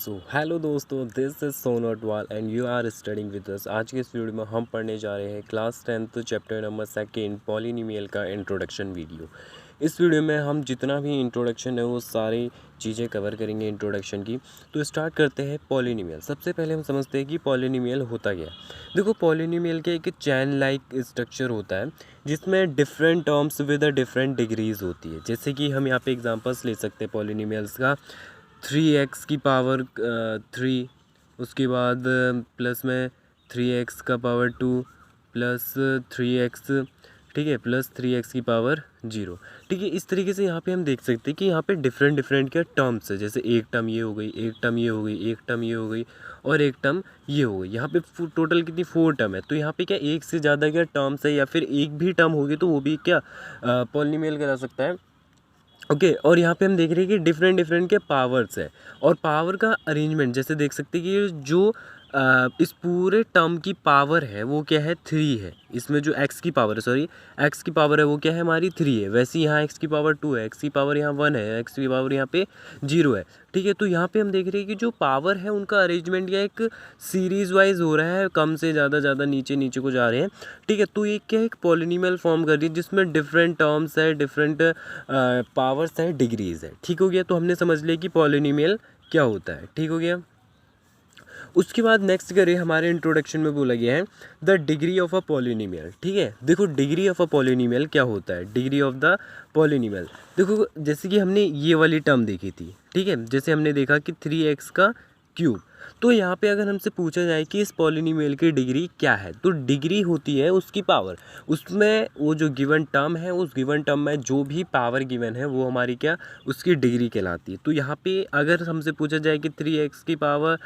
सो hello दोस्तों, this is सोनोटवाल and you are studying with us. आज के इस वीडियो में हम पढ़ने जा रहे हैं class 10th chapter number 2 polynomial का इंट्रोडक्शन वीडियो। इस वीडियो में हम जितना भी इंट्रोडक्शन है वो सारी चीज़ें कवर करेंगे इंट्रोडक्शन की। तो स्टार्ट करते हैं पॉलिनोमियल। सबसे पहले हम समझते हैं कि पॉलिनोमियल होता क्या है। देखो, पॉलिनोमियल का एक चैन लाइक स्ट्रक्चर होता है जिसमें different terms with a different degrees होती है। जैसे कि हम यहाँ पे एग्जांपल्स ले सकते हैं पॉलिनोमियल्स का। 3x की पावर 3, उसके बाद प्लस में 3x का पावर 2 प्लस 3x, ठीक है, प्लस 3x की पावर 0। ठीक है, इस तरीके से यहाँ पे हम देख सकते हैं कि यहाँ पे डिफरेंट डिफरेंट क्या टर्म्स है। जैसे एक टर्म ये हो गई, एक टर्म ये हो गई, एक टर्म ये हो गई और एक टर्म ये हो गई। यहाँ पे टोटल कितनी 4 टर्म है। तो यहाँ पे क्या एक से ज़्यादा क्या टर्म्स है या फिर एक भी टर्म होगी तो वो भी क्या पॉलिनोमियल करा सकता है। ओके और यहाँ पे हम देख रहे हैं कि डिफरेंट डिफरेंट के पावर्स है और पावर का अरेंजमेंट जैसे देख सकते हैं कि जो इस पूरे टर्म की पावर है वो क्या है 3 है। इसमें जो x की पावर है, सॉरी x की पावर है वो क्या है हमारी 3 है। वैसे यहाँ x की पावर 2 है, x की पावर यहाँ 1 है, x की पावर यहाँ पे 0 है। ठीक है, तो यहाँ पे हम देख रहे हैं कि जो पावर है उनका अरेंजमेंट या एक सीरीज वाइज हो रहा है, कम से ज़्यादा नीचे नीचे को जा रहे हैं। ठीक है, तो ये क्या एक पॉलिनोमियल फॉर्म कर रही है जिसमें डिफरेंट टर्म्स है, डिफरेंट पावर्स है, डिग्रीज है। ठीक हो गया, तो हमने समझ लिया कि पॉलिनोमियल क्या होता है। ठीक हो गया। उसके बाद नेक्स्ट करें, हमारे इंट्रोडक्शन में बोला गया है the degree of a polynomial. ठीक है, देखो डिग्री ऑफ अ पॉलिनोमियल क्या होता है। डिग्री ऑफ द पॉलिनोमियल, देखो जैसे कि हमने ये वाली टर्म देखी थी। ठीक है, जैसे हमने देखा कि 3x का क्यूब। तो यहाँ पे अगर हमसे पूछा जाए कि इस पॉलिनोमियल की डिग्री क्या है, तो डिग्री होती है उसकी पावर। उसमें वो जो गिवन टर्म है, उस गिवन टर्म में जो भी पावर गिवन है वो हमारी क्या उसकी डिग्री कहलाती है। तो यहाँ पे अगर हमसे पूछा जाए कि 3x की पावर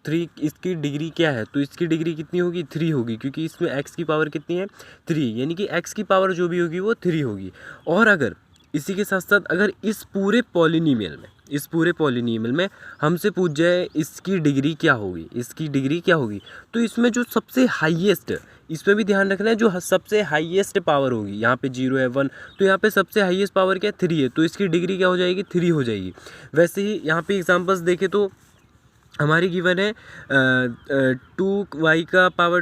3 इसकी डिग्री क्या है, तो इसकी डिग्री कितनी होगी 3 होगी, क्योंकि इसमें x की पावर कितनी है 3, यानी कि x की पावर जो भी होगी वो 3 होगी। और अगर इसी के साथ साथ अगर इस पूरे पॉलिनोमियल में हमसे पूछ जाए इसकी डिग्री क्या होगी, इसकी डिग्री क्या होगी, तो इसमें जो सबसे हाईएस्ट, इसमें भी ध्यान रखना है, जो सबसे हाईएस्ट पावर होगी, यहाँ पे 0 है 1, तो यहाँ पे सबसे हाईएस्ट पावर क्या 3 है, तो इसकी डिग्री क्या हो जाएगी 3 हो जाएगी। वैसे ही यहाँ पे एग्जांपल्स देखें तो हमारी गिवन है 2y का power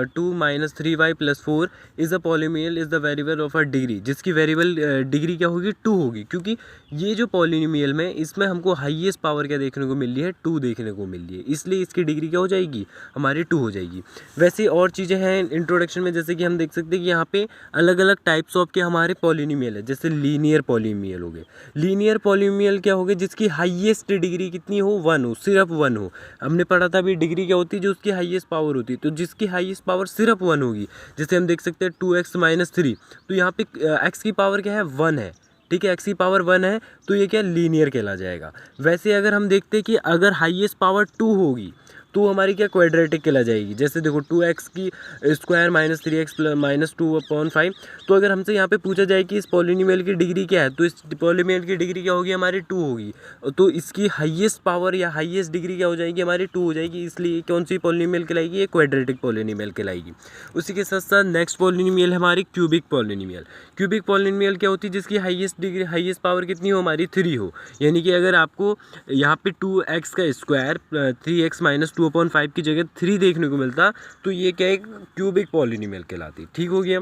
2 minus 3y plus 4 is a polynomial is the variable of a degree, जिसकी वेरिएबल डिग्री क्या होगी 2 होगी, क्योंकि ये जो पॉलिनोमियल में इसमें हमको हाईएस्ट पावर क्या देखने को मिल रही है 2 देखने को मिल रही है, इसलिए इसकी डिग्री क्या हो जाएगी हमारी 2 हो जाएगी। वैसे और चीज़ें हैं इंट्रोडक्शन में, जैसे कि हम देख सकते हैं कि यहाँ पे अलग अलग टाइप्स ऑफ के हमारे पॉलिनोमियल है। जैसे लीनियर पॉलिनोमियल हो गए। लीनियर पॉलिनोमियल क्या हो गए जिसकी हाईएस्ट डिग्री कितनी हो 1 हो, सिर्फ 1 हो। हमने पढ़ा था अभी डिग्री क्या होती है जो उसकी हाईएस्ट पावर होती है, तो जिसकी हाईएस्ट पावर सिर्फ 1 होगी। जैसे हम देख सकते हैं 2x माइनस 3, तो यहाँ पे x की पावर क्या है 1 है। ठीक है, x की पावर 1 है, तो ये क्या लीनियर कहला जाएगा। वैसे अगर हम देखते हैं कि अगर हाईएस्ट पावर 2 होगी तो हमारी क्या क्वाड्रेटिक कहला जाएगी। जैसे देखो 2x की स्क्वायर माइनस 3x माइनस 2/5, तो अगर हमसे यहाँ पे पूछा जाए कि इस पॉलिनोमियल की डिग्री क्या है, तो इस पॉलिनोमियल की डिग्री क्या होगी हमारी 2 होगी, तो इसकी हाईएस्ट पावर या हाईएस्ट डिग्री क्या हो जाएगी हमारी 2 हो जाएगी, इसलिए कौन सी पॉलिनोमियल कहलाएगी, ये क्वाड्रेटिक पॉलिनोमियल कहलाएगी। उसी के साथ साथ नेक्स्ट पॉलिनोमियल है हमारी क्यूबिक पॉलिनोमियल। क्यूबिक पॉलिनोमियल क्या होती है जिसकी हाईएस्ट डिग्री, हाईएस्ट पावर कितनी हो हमारी 3 हो, यानी कि अगर आपको यहाँ पे 2x का स्क्वायर 3x माइनस 2/5 की जगह 3 देखने को मिलता, तो ये क्या एक क्यूबिक पॉलिनोमियल कहलाती। ठीक हो गया।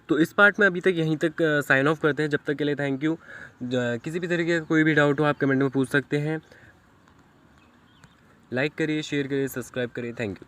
तो इस पार्ट में अभी तक यहीं तक साइन ऑफ करते हैं। जब तक के लिए थैंक यू। किसी भी तरीके का कोई भी डाउट हो आप कमेंट में पूछ सकते हैं। लाइक करिए, शेयर करिए, सब्सक्राइब करिए। Thank you.